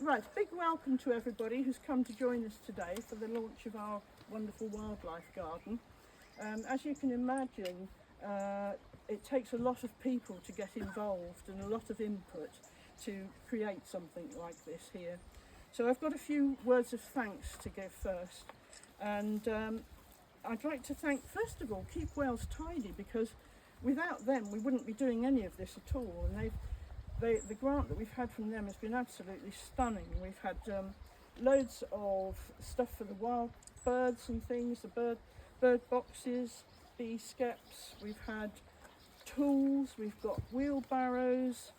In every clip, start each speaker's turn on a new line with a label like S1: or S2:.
S1: Right, big welcome to everybody who's come to join us today for the launch of our wonderful wildlife garden. As you can imagine, it takes a lot of people to get involved and a lot of input to create something like this here. So I've got a few words of thanks to give first, and I'd like to thank, first of all, Keep Wales Tidy, because without them we wouldn't be doing any of this at all, and the grant that we've had from them has been absolutely stunning. We've had loads of stuff for the wild birds and things, the bird boxes, bee skeps, we've had tools, we've got wheelbarrows,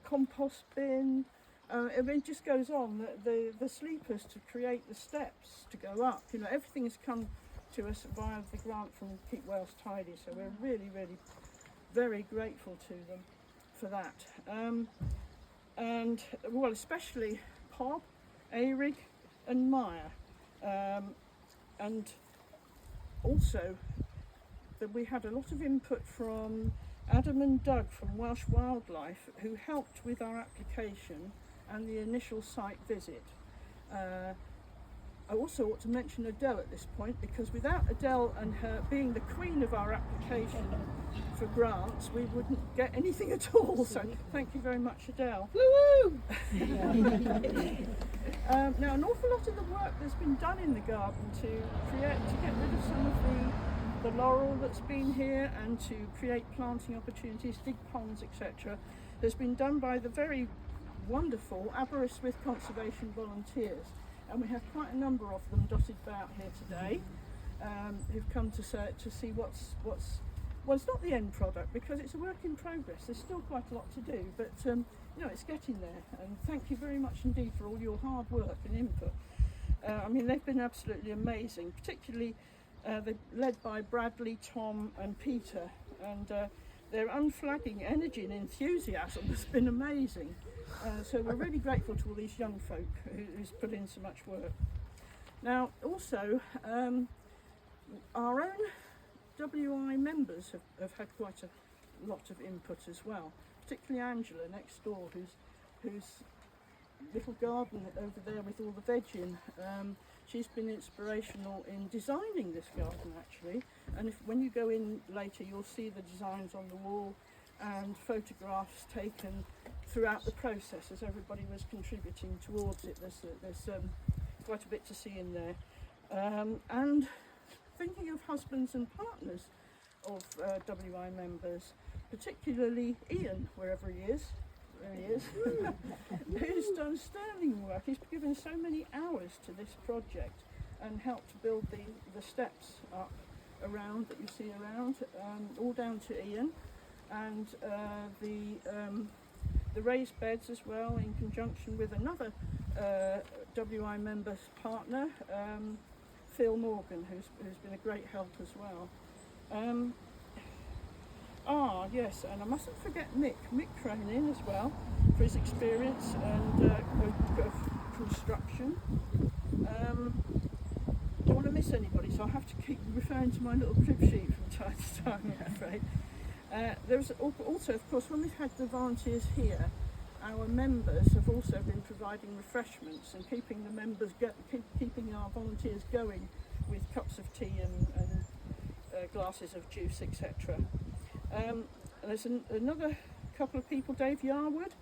S1: compost bin, it just goes on. The sleepers to create the steps to go up, you know, everything has come to us via the grant from Keep Wales Tidy, so we're really, really very grateful to them for that. And well, especially Pob, Eirig and Maya, and also that we had a lot of input from Adam and Doug from Welsh Wildlife, who helped with our application and the initial site visit. I also ought to mention Adele at this point, because without Adele and her being the queen of our application for grants, we wouldn't get anything at all. So thank you very much, Adele. Woo-woo! Now, an awful lot of the work that's been done in the garden to get rid of some of the laurel that's been here and to create planting opportunities, dig ponds, etc., has been done by the very wonderful Aberystwyth Conservation volunteers. And we have quite a number of them dotted about here today, who've come to see what's well, it's not the end product because it's a work in progress. There's still quite a lot to do, but you know, it's getting there. And thank you very much indeed for all your hard work and input. I mean, they've been absolutely amazing, particularly they're led by Bradley, Tom and Peter, and their unflagging energy and enthusiasm has been amazing. So we're really grateful to all these young folk who's put in so much work. Now, also, our own WI members have had quite a lot of input as well, particularly Angela next door, whose little garden over there with all the veg in. She's been inspirational in designing this garden, actually, and when you go in later you'll see the designs on the wall and photographs taken throughout the process as everybody was contributing towards it. There's quite a bit to see in there. And thinking of husbands and partners of WI members, particularly Ian, wherever he is, there he is, who's done sterling work. He's given so many hours to this project and helped to build the steps up around that you see around, all down to Ian, and the raised beds as well, in conjunction with another WI member's partner, Phil Morgan, who's been a great help as well. Yes, and I mustn't forget Mick Cronin as well, for his experience and of construction. Don't want to miss anybody, so I have to keep referring to my little crib sheet from time to time, I'm afraid. There's also, of course, when we've had the volunteers here, our members have also been providing refreshments and keeping the members keeping our volunteers going with cups of tea and glasses of juice, etc. There's another couple of people, Dave Yarwood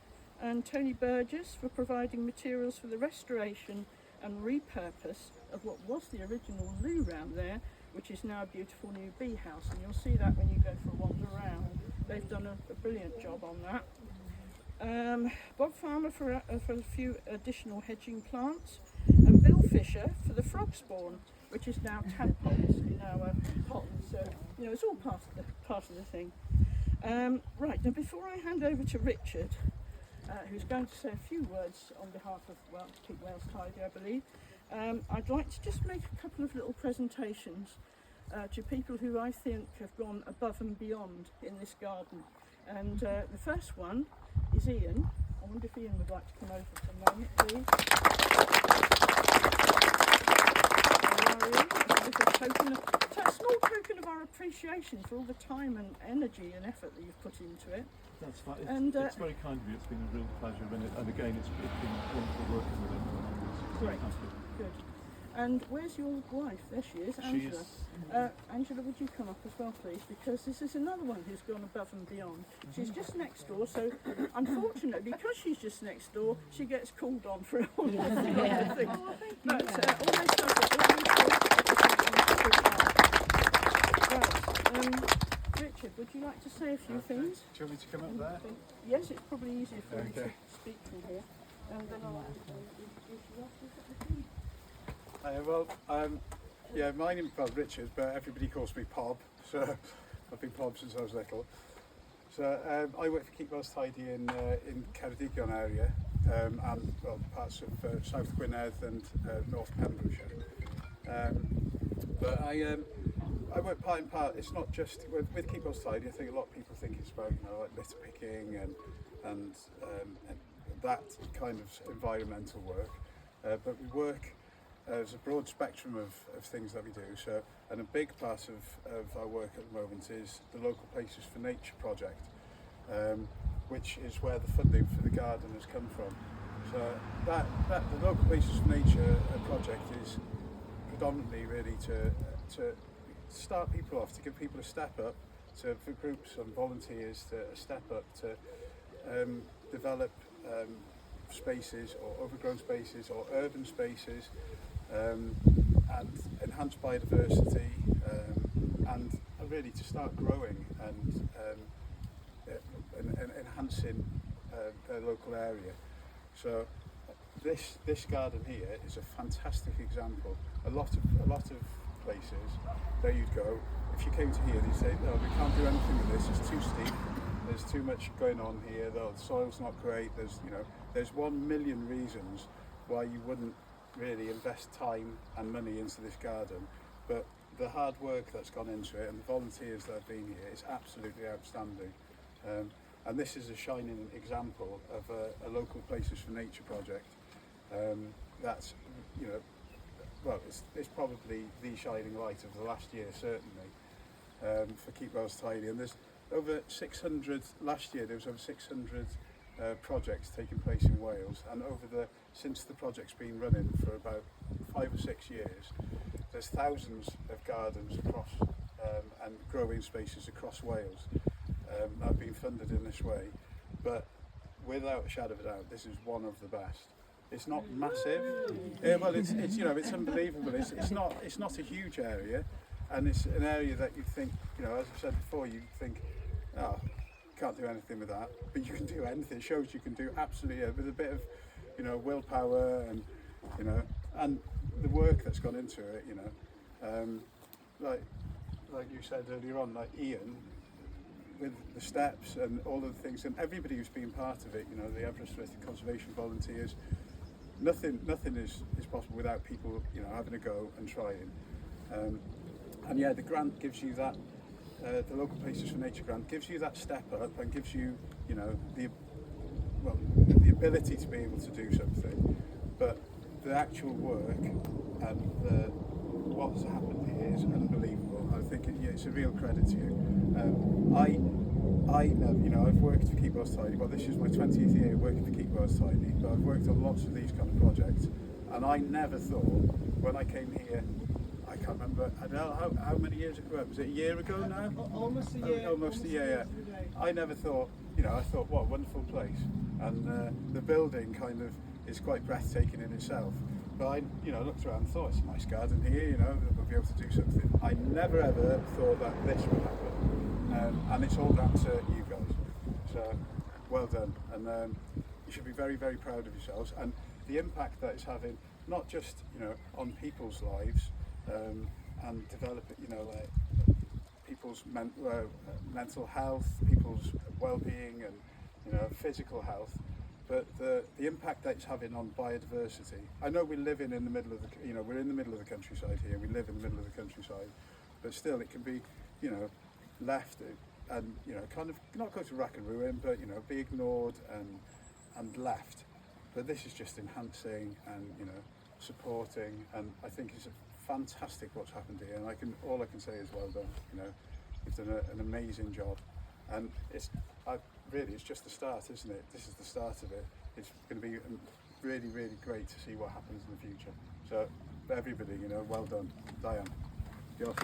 S1: and Tony Burgess, for providing materials for the restoration and repurpose of what was the original loo round there, which is now a beautiful new bee house, and you'll see that when you go for a wander around. They've done a brilliant job on that. Bob Farmer for a few additional hedging plants, and Bill Fisher for the frog spawn, which is now tadpoles in our ponds. So you know, it's all part of the thing. Right, now before I hand over to Richard, who's going to say a few words on behalf of Keep Wales Tidy, I believe, I'd like to just make a couple of little presentations to people who I think have gone above and beyond in this garden. And the first one is Ian. I wonder if Ian would like to come over for a moment, please. A small token of our appreciation for all the time and energy and effort that you've put into it.
S2: That's fine. It's very kind of you. It's been a real pleasure, and again, it's been wonderful
S1: Great, good. And where's your wife? There she is, Angela. Angela, would you come up as well, please? Because this is another one who's gone above and beyond. She's just next door, so unfortunately, because she's just next door, she gets called on for all these other things. But all this stuff is right. Richard, would you like to say a few things?
S2: Do you want me to come up there?
S1: Yes, it's probably easier for you to speak from here. And then I'll
S2: my name's Richard, but everybody calls me Pob, so I've been Pob since I was little. So I work for Keep Wells Tidy in Ceredigion area, and parts of South Gwynedd and North Pembrokeshire. But I work part and part. It's not just with Keep Wells Tidy. I think a lot of people think it's about like litter picking and that kind of environmental work. But we work. There's a broad spectrum of things that we do. So, and a big part of our work at the moment is the Local Places for Nature project, which is where the funding for the garden has come from. So that the Local Places for Nature project is predominantly really to start people off, to give people a step up, for groups and volunteers to step up to develop spaces or overgrown spaces or urban spaces. And enhance biodiversity and really to start growing and enhancing their local area. So this garden here is a fantastic example. A lot of places there you'd go, if you came to here you'd say, no, we can't do anything with this, it's too steep, there's too much going on here, the soil's not great, there's 1 million reasons why you wouldn't really invest time and money into this garden, but the hard work that's gone into it and the volunteers that have been here is absolutely outstanding. And this is a shining example of a Local Places for Nature project that's, it's probably the shining light of the last year, certainly, for Keep Wells Tidy. And there's over 600, last year there was over 600 projects taking place in Wales, and since the project's been running for about 5 or 6 years, there's thousands of gardens across and growing spaces across Wales that have been funded in this way. But without a shadow of a doubt, this is one of the best. It's not massive. It's unbelievable. It's not a huge area, and it's an area that you think, as I've said before, you think, oh, can't do anything with that, but you can do anything. It shows you can do absolutely with a bit of willpower and and the work that's gone into it, like you said earlier on, like Ian, with the steps and all of the things, and everybody who's been part of it, the Aberystwyth conservation volunteers, nothing is possible without people having a go and trying, and the grant gives you that. The Local Places for Nature grant gives you that step up and gives you, the ability to be able to do something. But the actual work and what's happened here is unbelievable. I think it's a real credit to you. I've worked for Keep Wells Tidy. Well, this is my 20th year working for Keep Wells Tidy, but I've worked on lots of these kind of projects, and I never thought when I came here. I can't remember. I don't know how many years ago. Was it a year ago now?
S3: Almost a year.
S2: Almost a year. Yeah. I never thought. I thought, what a wonderful place, and the building kind of is quite breathtaking in itself. But I, looked around and thought it's a nice garden here. We'll be able to do something. I never ever thought that this would happen, and it's all down to you guys. So, well done, and you should be very, very proud of yourselves and the impact that it's having, not just on people's lives. And develop it, people's mental health, people's well-being, and physical health, but the impact that it's having on biodiversity. I know we're living in the middle of we're in the middle of the countryside here. We live in the middle of the countryside, but still, it can be, left and kind of not go to rack and ruin, but be ignored and left. But this is just enhancing and supporting, and I think it's fantastic what's happened here, and all I can say is well done. You've done an amazing job, and it's just the start, isn't it? This is the start of it. It's going to be really, really great to see what happens in the future. So everybody, you know, well done, Diane. Diolch.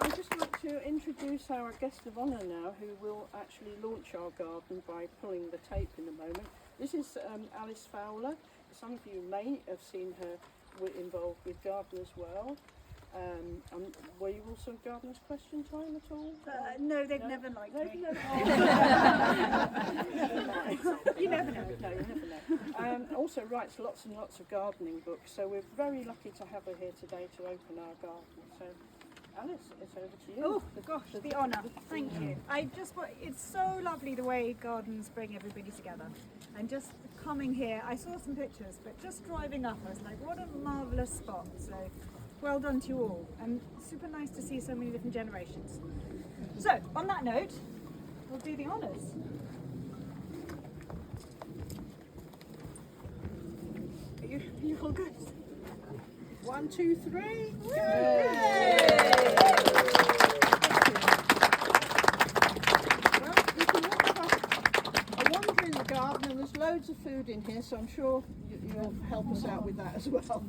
S1: I'd just like to introduce our guest of honour now, who will actually launch our garden by pulling the tape in a moment. This is Alys Fowler. Some of you may have seen her involved with Gardeners World. Were you also Gardeners Question Time at all?
S3: No, they've never liked me.
S1: You never know. No, you never know. Also writes lots and lots of gardening books, so we're very lucky to have her here today to open our garden. So, Alys, it's over to you.
S3: Oh gosh, the honour. Thank you. It's so lovely the way gardens bring everybody together. And just coming here, I saw some pictures, but just driving up, I was like, what a marvellous spot. So, well done to you all. And super nice to see so many different generations. So, on that note, we'll do the honours.
S1: Are you all good? 1, 2, 3. Well, we can all have a wander in the garden, and there's loads of food in here, so I'm sure you'll help us out with that as well.